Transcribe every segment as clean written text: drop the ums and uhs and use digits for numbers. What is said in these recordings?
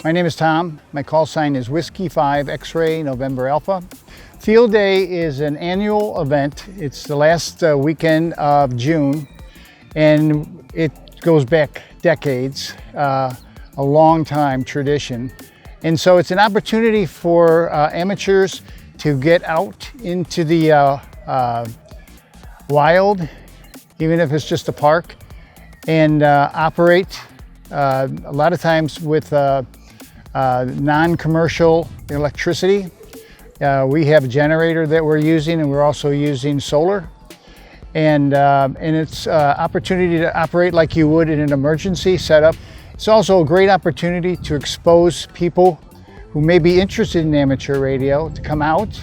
My name is Tom. My call sign is Whiskey 5 X-Ray November Alpha. Field Day is an annual event. It's the last weekend of June, and it goes back decades, a long time tradition. And so it's an opportunity for amateurs to get out into the wild, even if it's just a park, and operate a lot of times with non-commercial electricity. We have a generator that we're using, and we're also using solar. And it's opportunity to operate like you would in an emergency setup. It's also a great opportunity to expose people who may be interested in amateur radio to come out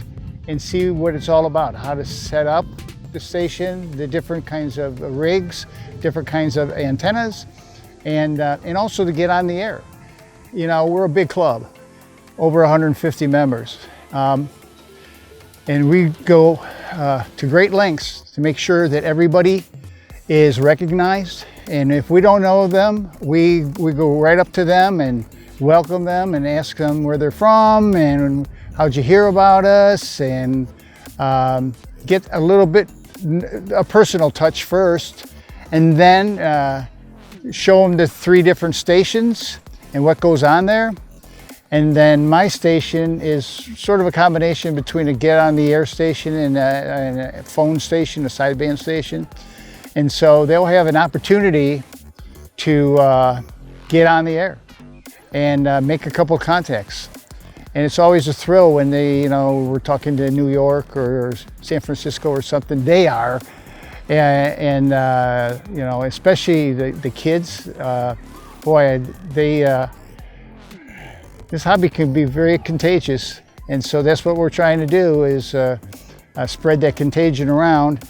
and see what it's all about, how to set up the station, the different kinds of rigs, different kinds of antennas, and also to get on the air. You know, we're a big club, over 150 members. And we go to great lengths to make sure that everybody is recognized. And if we don't know them, we go right up to them and welcome them and ask them where they're from and how'd you hear about us, and get a little bit a personal touch first, and then show them the 3 different stations and what goes on there. And then my station is sort of a combination between a get on the air station and a phone station, a sideband station. And so they'll have an opportunity to get on the air and make a couple contacts. And it's always a thrill when they, you know, we're talking to New York or San Francisco or something, they are. And you know, especially the kids, boy, this hobby can be very contagious. And so that's what we're trying to do, is spread that contagion around.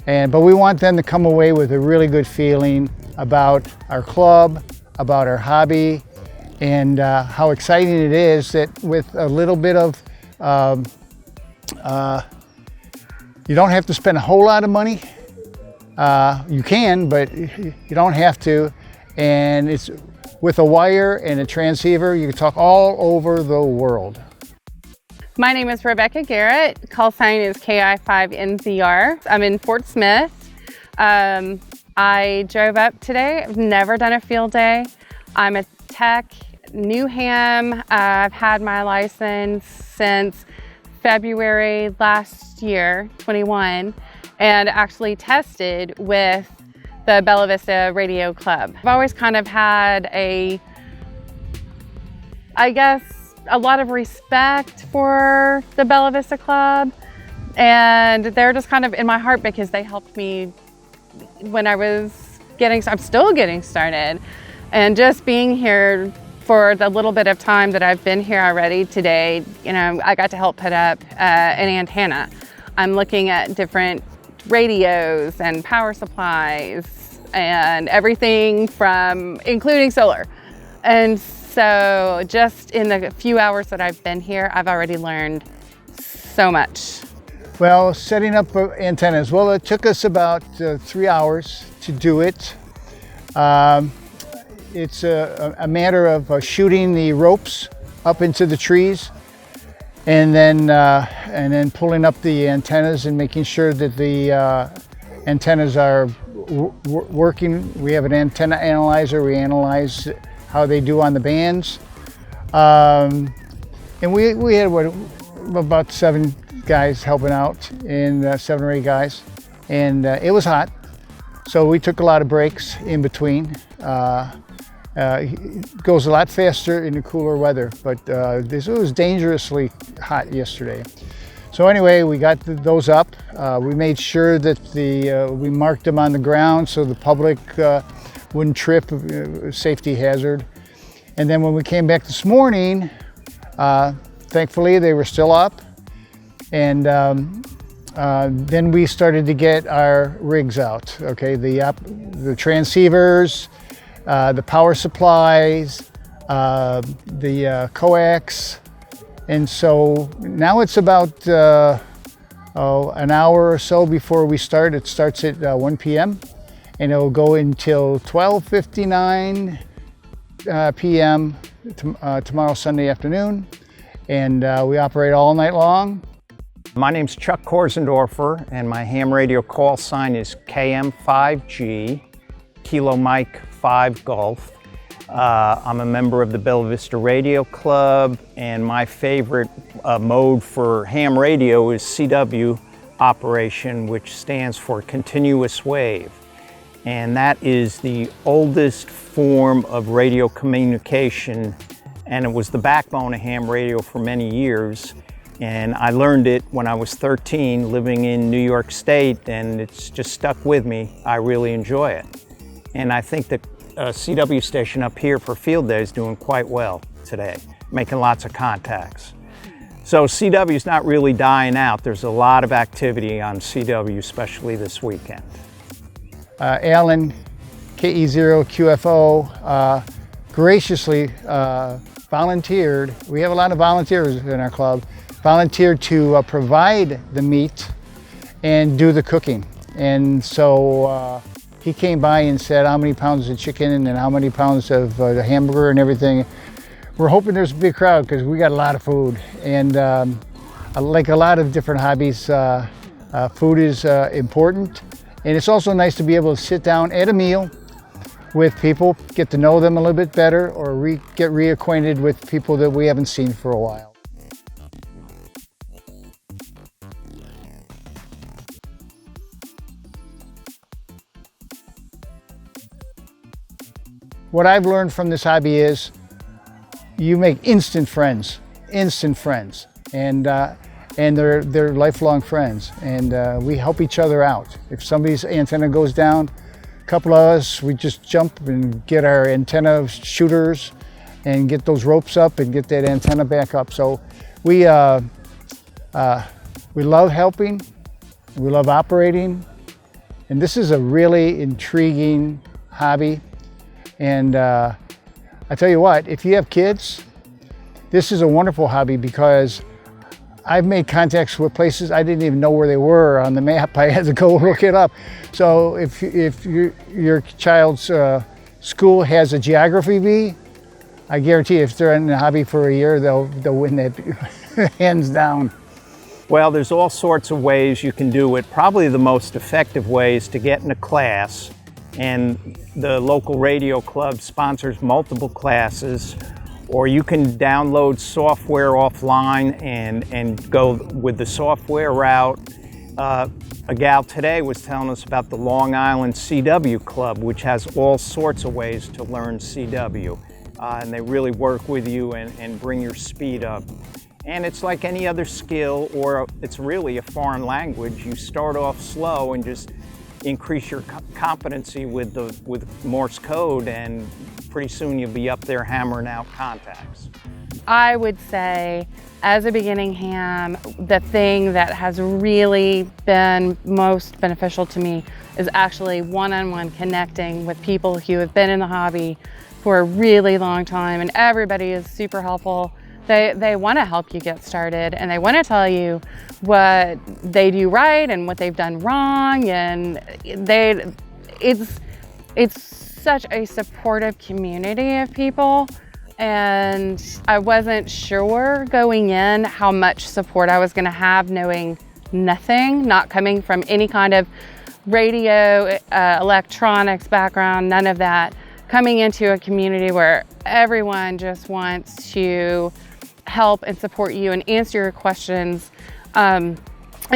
But we want them to come away with a really good feeling about our club, about our hobby, and how exciting it is that with a little bit of, you don't have to spend a whole lot of money. You can, but you don't have to. And it's with a wire and a transceiver, you can talk all over the world. My name is Rebecca Garrett. Call sign is KI5NZR. I'm in Fort Smith. I drove up today. I've never done a field day. I'm a tech, new ham. I've had my license since February last year, 21, and actually tested with the Bella Vista Radio Club. I've always kind of had a lot of respect for the Bella Vista Club, and they're just kind of in my heart because they helped me when I was I'm still getting started. And just being here for the little bit of time that I've been here already today, you know, I got to help put up an antenna. I'm looking at different radios and power supplies and everything including solar. And so just in the few hours that I've been here, I've already learned so much. Well, setting up antennas, well, it took us about 3 hours to do it. It's a matter of shooting the ropes up into the trees, and then pulling up the antennas and making sure that the antennas are working. We have an antenna analyzer. We analyze how they do on the bands. And we had about 7 guys helping out, and 7 or 8 guys. And it was hot, so we took a lot of breaks in between. It goes a lot faster in the cooler weather, but it was dangerously hot yesterday. So anyway, we got those up. We made sure that we marked them on the ground so the public wouldn't trip, safety hazard. And then when we came back this morning, thankfully they were still up. And then we started to get our rigs out. Okay, the transceivers, the power supplies, the coax. And so now it's about an hour or so before we start. It starts at 1 p.m. and it'll go until 12:59 p.m. tomorrow Sunday afternoon, and we operate all night long. My name's Chuck Korsendorfer, and my ham radio call sign is KM5G, Kilo Mike 5 Golf. I'm a member of the Bella Vista Radio Club, and my favorite mode for ham radio is CW operation, which stands for continuous wave. And that is the oldest form of radio communication, and it was the backbone of ham radio for many years. And I learned it when I was 13, living in New York State, and it's just stuck with me. I really enjoy it. And I think the CW station up here for Field Day is doing quite well today, making lots of contacts. So CW is not really dying out. There's a lot of activity on CW, especially this weekend. Alan, KE0QFO, graciously volunteered. We have a lot of volunteers in our club. Volunteered to provide the meat and do the cooking. And so he came by and said how many pounds of chicken and how many pounds of the hamburger and everything. We're hoping there's a big crowd because we got a lot of food. And like a lot of different hobbies, food is important. And it's also nice to be able to sit down at a meal with people, get to know them a little bit better, or get reacquainted with people that we haven't seen for a while. What I've learned from this hobby is you make instant friends, and they're lifelong friends, and we help each other out. If somebody's antenna goes down, a couple of us, we just jump and get our antenna shooters and get those ropes up and get that antenna back up. So we love helping, we love operating, and this is a really intriguing hobby. And I tell you what, if you have kids, this is a wonderful hobby because I've made contacts with places I didn't even know where they were on the map. I had to go look it up. So if your child's school has a geography bee, I guarantee if they're in the hobby for a year, they'll win that hands down. Well, there's all sorts of ways you can do it. Probably the most effective way is to get in a class, and the local radio club sponsors multiple classes, or you can download software offline and go with the software route. A gal today was telling us about the Long Island CW Club, which has all sorts of ways to learn CW. And they really work with you and bring your speed up. And it's like any other skill, or it's really a foreign language. You start off slow and just increase your competency with Morse code, and pretty soon you'll be up there hammering out contacts. I would say, as a beginning ham, the thing that has really been most beneficial to me is actually one-on-one connecting with people who have been in the hobby for a really long time, and everybody is super helpful. They want to help you get started, and they want to tell you what they do right and what they've done wrong, and it's such a supportive community of people. And I wasn't sure going in how much support I was going to have, knowing nothing, not coming from any kind of radio, electronics background, none of that. Coming into a community where everyone just wants to help and support you and answer your questions, and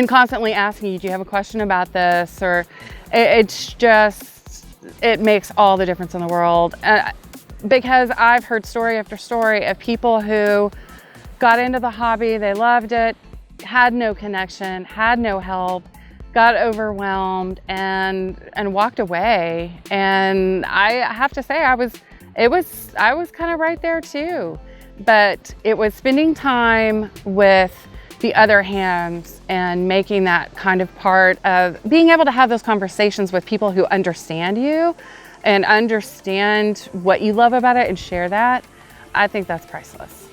constantly asking you, do you have a question about this? Or it makes all the difference in the world. Because I've heard story after story of people who got into the hobby, they loved it, had no connection, had no help, got overwhelmed and walked away. And I have to say, I was kind of right there too. But it was spending time with the other hams and making that kind of part of being able to have those conversations with people who understand you and understand what you love about it and share that. I think that's priceless.